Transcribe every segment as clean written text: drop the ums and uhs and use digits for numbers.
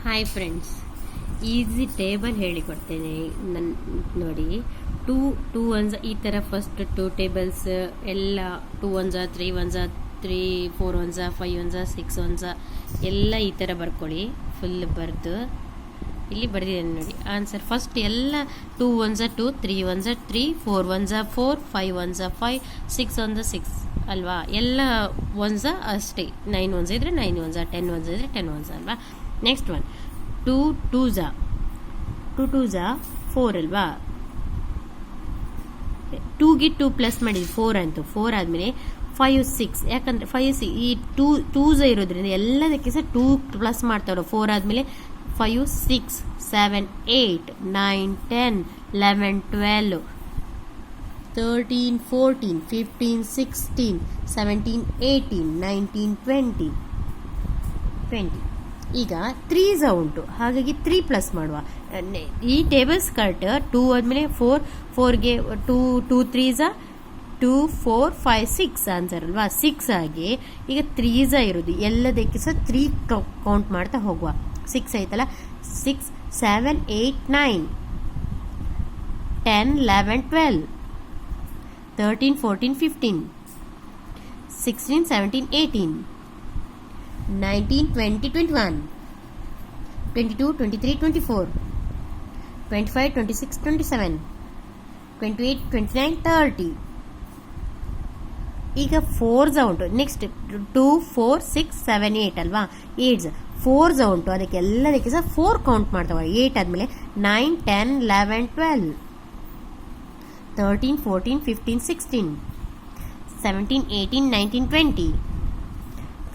Hi friends, easy table ಹೇಳಿಕೊಡ್ತೇನೆ. ನೋಡಿ, two once ಈ ಥರ ಫಸ್ಟ್ 2 ಟೇಬಲ್ಸ್ ಎಲ್ಲ 2 ones 3 ones 3 4 ones 5 ones 6 ones ಎಲ್ಲ ಈ ಥರ ಬರ್ಕೊಳ್ಳಿ. ಫುಲ್ ಬರೆದು ಇಲ್ಲಿ ಬರೆದಿದ್ದೇನೆ ನೋಡಿ ಆನ್ಸರ್. ಫಸ್ಟ್ ಎಲ್ಲ 2 ones 2 3 ones 3 4 ones 4 5 ones 5 6 ones 6 ಅಲ್ವಾ. ಎಲ್ಲ ಒನ್ಸ ಅಷ್ಟೇ. 9 ಒನ್ಸ ಇದ್ರೆ 9 ಒನ್ಸ, 10 ಒನ್ಸ ಇದ್ರೆ 10 ಒನ್ಸ ಅಲ್ವಾ. ನೆಕ್ಸ್ಟ್ ಒನ್ 2 2 4 ಅಲ್ವಾ. 2ಗೆ 2 ಪ್ಲಸ್ ಮಾಡಿದ್ವಿ 4 ಅಂತು. 4 ಆದಮೇಲೆ 5 6, ಯಾಕಂದರೆ 5 6 ಈ 2 ಇರೋದ್ರಿಂದ ಎಲ್ಲದಕ್ಕೆ ಸಹ 2 ಪ್ಲಸ್ ಮಾಡ್ತಾವ್ರೆ. 4 ಆದಮೇಲೆ 5 6 7 8 9 10 11 12 13 14 15 16 17 18 19 20 20. ಈಗ 3 ಉಂಟು, ಹಾಗಾಗಿ 3 ಪ್ಲಸ್ ಮಾಡುವ. ಈ ಟೇಬಲ್ ಸ್ಕರ್ಟ್ 2 ಆದಮೇಲೆ 4ಗೆ 2 3 2 4 5 6 ಆನ್ಸರ್ ಅಲ್ವಾ. 6 ಆಗಿ ಈಗ 3 ಇರೋದು ಎಲ್ಲದಕ್ಕೆ ಸಹ 3 ಕೌಂಟ್ ಮಾಡ್ತಾ ಹೋಗುವ. 6 ಆಯ್ತಲ್ಲ, 6 7 8 9 10 11 12 13 14 15 16 17 18 19 20 21 22 23 24 25 26 27 28 29 30. ಈಗ 4 ಉಂಟು. ನೆಕ್ಸ್ಟ್ 2 4 6 7 8 ಅಲ್ವಾ. 8 4 ಉಂಟು, ಅದಕ್ಕೆ ಎಲ್ಲದಕ್ಕೆ ಸಹ 4 ಕೌಂಟ್ ಮಾಡ್ತಾವ. 8 ಆದಮೇಲೆ 9 10 11 12 13 14 15 16 17 18 19 20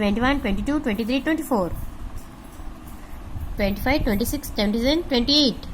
21 22 23 24 25 26 27 28